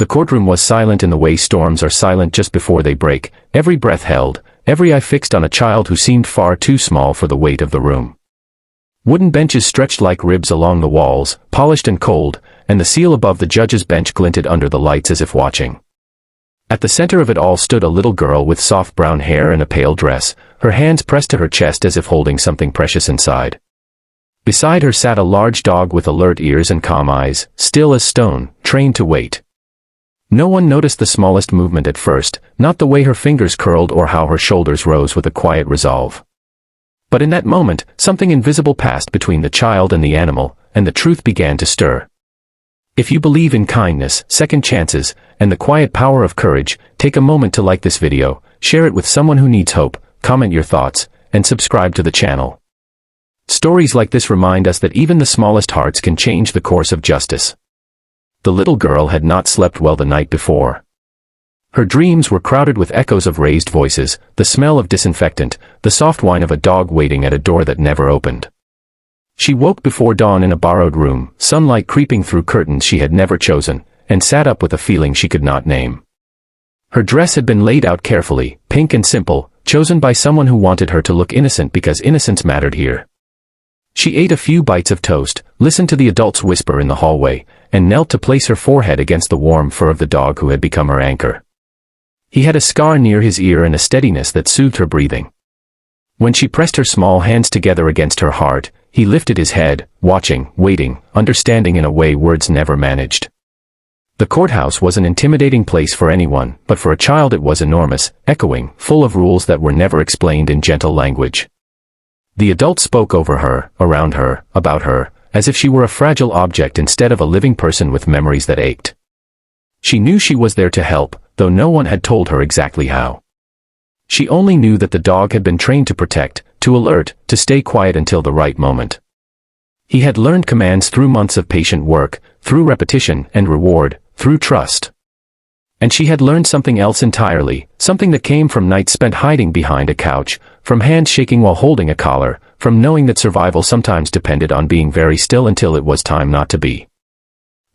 The courtroom was silent in the way storms are silent just before they break, every breath held, every eye fixed on a child who seemed far too small for the weight of the room. Wooden benches stretched like ribs along the walls, polished and cold, and the seal above the judge's bench glinted under the lights as if watching. At the center of it all stood a little girl with soft brown hair and a pale dress, her hands pressed to her chest as if holding something precious inside. Beside her sat a large dog with alert ears and calm eyes, still as stone, trained to wait. No one noticed the smallest movement at first, not the way her fingers curled or how her shoulders rose with a quiet resolve. But in that moment, something invisible passed between the child and the animal, and the truth began to stir. If you believe in kindness, second chances, and the quiet power of courage, take a moment to like this video, share it with someone who needs hope, comment your thoughts, and subscribe to the channel. Stories like this remind us that even the smallest hearts can change the course of justice. The little girl had not slept well the night before. Her dreams were crowded with echoes of raised voices, the smell of disinfectant, the soft whine of a dog waiting at a door that never opened. She woke before dawn in a borrowed room, sunlight creeping through curtains she had never chosen, and sat up with a feeling she could not name. Her dress had been laid out carefully, pink and simple, chosen by someone who wanted her to look innocent because innocence mattered here. She ate a few bites of toast, listened to the adults whisper in the hallway, and knelt to place her forehead against the warm fur of the dog who had become her anchor. He had a scar near his ear and a steadiness that soothed her breathing. When she pressed her small hands together against her heart, he lifted his head, watching, waiting, understanding in a way words never managed. The courthouse was an intimidating place for anyone, but for a child it was enormous, echoing, full of rules that were never explained in gentle language. The adults spoke over her, around her, about her, as if she were a fragile object instead of a living person with memories that ached. She knew she was there to help, though no one had told her exactly how. She only knew that the dog had been trained to protect, to alert, to stay quiet until the right moment. He had learned commands through months of patient work, through repetition and reward, through trust. And she had learned something else entirely, something that came from nights spent hiding behind a couch, from hands shaking while holding a collar, from knowing that survival sometimes depended on being very still until it was time not to be.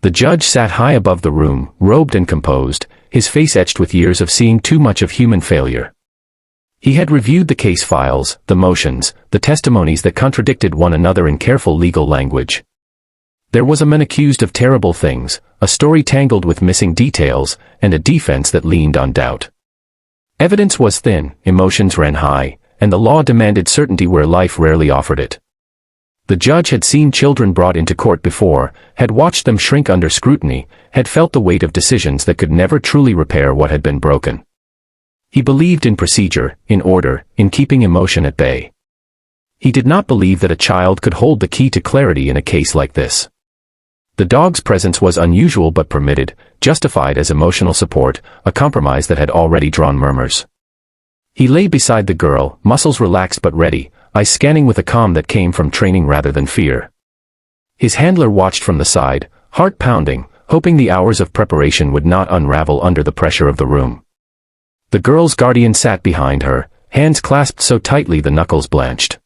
The judge sat high above the room, robed and composed, his face etched with years of seeing too much of human failure. He had reviewed the case files, the motions, the testimonies that contradicted one another in careful legal language. There was a man accused of terrible things, a story tangled with missing details, and a defense that leaned on doubt. Evidence was thin, emotions ran high, and the law demanded certainty where life rarely offered it. The judge had seen children brought into court before, had watched them shrink under scrutiny, had felt the weight of decisions that could never truly repair what had been broken. He believed in procedure, in order, in keeping emotion at bay. He did not believe that a child could hold the key to clarity in a case like this. The dog's presence was unusual but permitted, justified as emotional support, a compromise that had already drawn murmurs. He lay beside the girl, muscles relaxed but ready, eyes scanning with a calm that came from training rather than fear. His handler watched from the side, heart pounding, hoping the hours of preparation would not unravel under the pressure of the room. The girl's guardian sat behind her, hands clasped so tightly the knuckles blanched.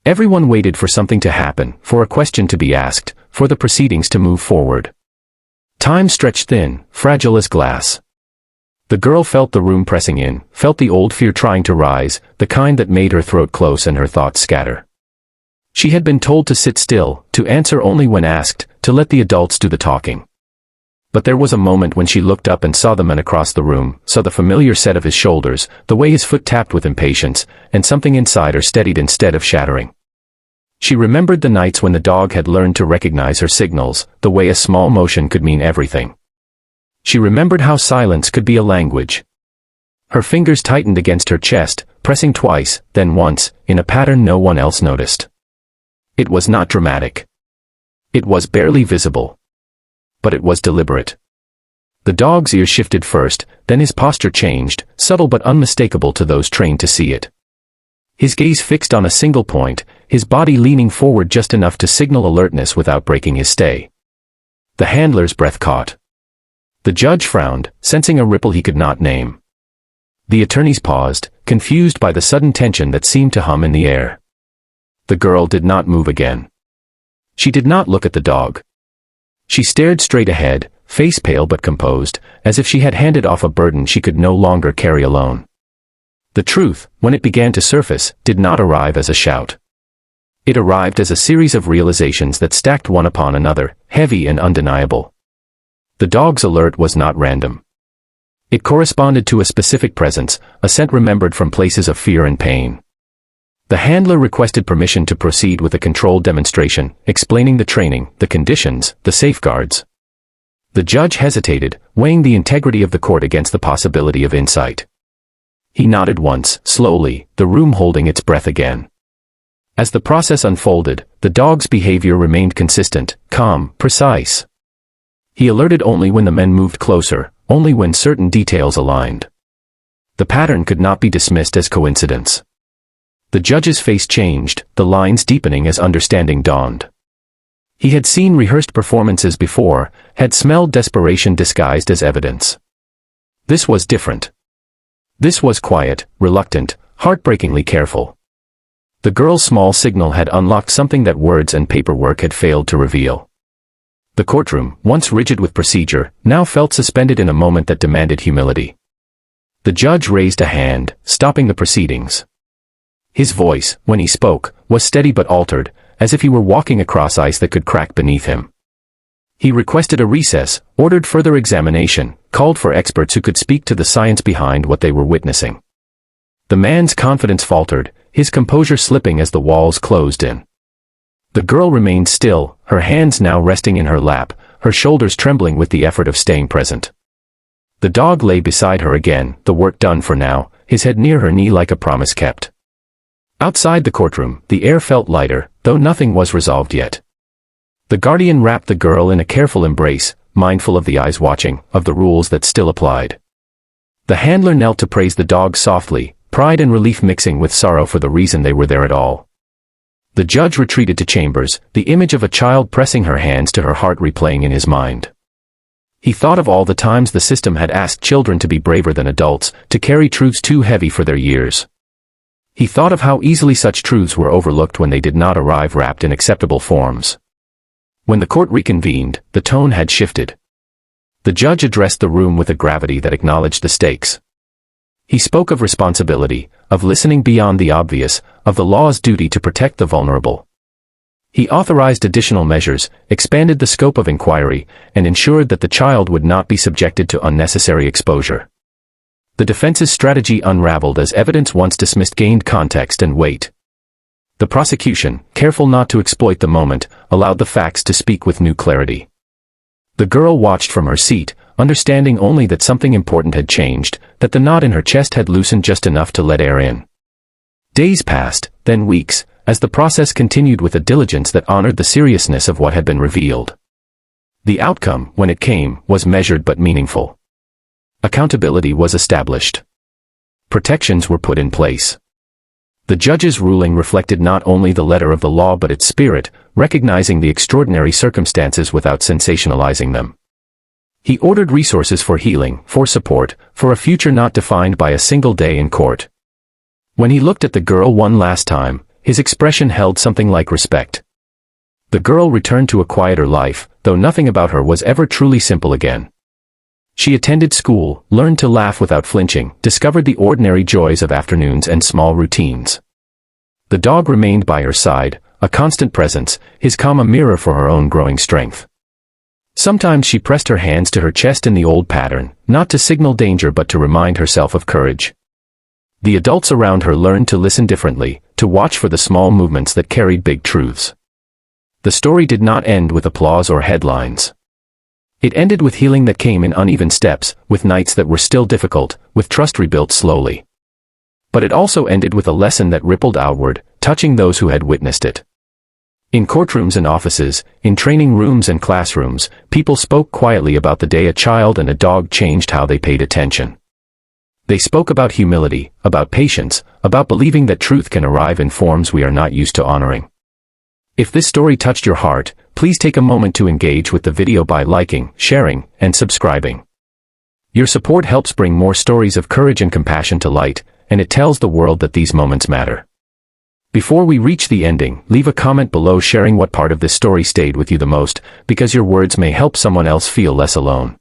Everyone waited for something to happen, for a question to be asked, for the proceedings to move forward. Time stretched thin, fragile as glass. The girl felt the room pressing in, felt the old fear trying to rise, the kind that made her throat close and her thoughts scatter. She had been told to sit still, to answer only when asked, to let the adults do the talking. But there was a moment when she looked up and saw the man across the room, saw the familiar set of his shoulders, the way his foot tapped with impatience, and something inside her steadied instead of shattering. She remembered the nights when the dog had learned to recognize her signals, the way a small motion could mean everything. She remembered how silence could be a language. Her fingers tightened against her chest, pressing twice, then once, in a pattern no one else noticed. It was not dramatic. It was barely visible. But it was deliberate. The dog's ears shifted first, then his posture changed, subtle but unmistakable to those trained to see it. His gaze fixed on a single point, his body leaning forward just enough to signal alertness without breaking his stay. The handler's breath caught. The judge frowned, sensing a ripple he could not name. The attorneys paused, confused by the sudden tension that seemed to hum in the air. The girl did not move again. She did not look at the dog. She stared straight ahead, face pale but composed, as if she had handed off a burden she could no longer carry alone. The truth, when it began to surface, did not arrive as a shout. It arrived as a series of realizations that stacked one upon another, heavy and undeniable. The dog's alert was not random. It corresponded to a specific presence, a scent remembered from places of fear and pain. The handler requested permission to proceed with a controlled demonstration, explaining the training, the conditions, the safeguards. The judge hesitated, weighing the integrity of the court against the possibility of insight. He nodded once, slowly, the room holding its breath again. As the process unfolded, the dog's behavior remained consistent, calm, precise. He alerted only when the men moved closer, only when certain details aligned. The pattern could not be dismissed as coincidence. The judge's face changed, the lines deepening as understanding dawned. He had seen rehearsed performances before, had smelled desperation disguised as evidence. This was different. This was quiet, reluctant, heartbreakingly careful. The girl's small signal had unlocked something that words and paperwork had failed to reveal. The courtroom, once rigid with procedure, now felt suspended in a moment that demanded humility. The judge raised a hand, stopping the proceedings. His voice, when he spoke, was steady but altered, as if he were walking across ice that could crack beneath him. He requested a recess, ordered further examination, called for experts who could speak to the science behind what they were witnessing. The man's confidence faltered, his composure slipping as the walls closed in. The girl remained still, her hands now resting in her lap, her shoulders trembling with the effort of staying present. The dog lay beside her again, the work done for now, his head near her knee like a promise kept. Outside the courtroom, the air felt lighter, though nothing was resolved yet. The guardian wrapped the girl in a careful embrace, mindful of the eyes watching, of the rules that still applied. The handler knelt to praise the dog softly, pride and relief mixing with sorrow for the reason they were there at all. The judge retreated to chambers, the image of a child pressing her hands to her heart replaying in his mind. He thought of all the times the system had asked children to be braver than adults, to carry truths too heavy for their years. He thought of how easily such truths were overlooked when they did not arrive wrapped in acceptable forms. When the court reconvened, the tone had shifted. The judge addressed the room with a gravity that acknowledged the stakes. He spoke of responsibility, of listening beyond the obvious, of the law's duty to protect the vulnerable. He authorized additional measures, expanded the scope of inquiry, and ensured that the child would not be subjected to unnecessary exposure. The defense's strategy unraveled as evidence once dismissed gained context and weight. The prosecution, careful not to exploit the moment, allowed the facts to speak with new clarity. The girl watched from her seat, understanding only that something important had changed, that the knot in her chest had loosened just enough to let air in. Days passed, then weeks, as the process continued with a diligence that honored the seriousness of what had been revealed. The outcome, when it came, was measured but meaningful. Accountability was established. Protections were put in place. The judge's ruling reflected not only the letter of the law but its spirit, recognizing the extraordinary circumstances without sensationalizing them. He ordered resources for healing, for support, for a future not defined by a single day in court. When he looked at the girl one last time, his expression held something like respect. The girl returned to a quieter life, though nothing about her was ever truly simple again. She attended school, learned to laugh without flinching, discovered the ordinary joys of afternoons and small routines. The dog remained by her side, a constant presence, his calm a mirror for her own growing strength. Sometimes she pressed her hands to her chest in the old pattern, not to signal danger but to remind herself of courage. The adults around her learned to listen differently, to watch for the small movements that carried big truths. The story did not end with applause or headlines. It ended with healing that came in uneven steps, with nights that were still difficult, with trust rebuilt slowly. But it also ended with a lesson that rippled outward, touching those who had witnessed it. In courtrooms and offices, in training rooms and classrooms, people spoke quietly about the day a child and a dog changed how they paid attention. They spoke about humility, about patience, about believing that truth can arrive in forms we are not used to honoring. If this story touched your heart, please take a moment to engage with the video by liking, sharing, and subscribing. Your support helps bring more stories of courage and compassion to light, and it tells the world that these moments matter. Before we reach the ending, leave a comment below sharing what part of this story stayed with you the most, because your words may help someone else feel less alone.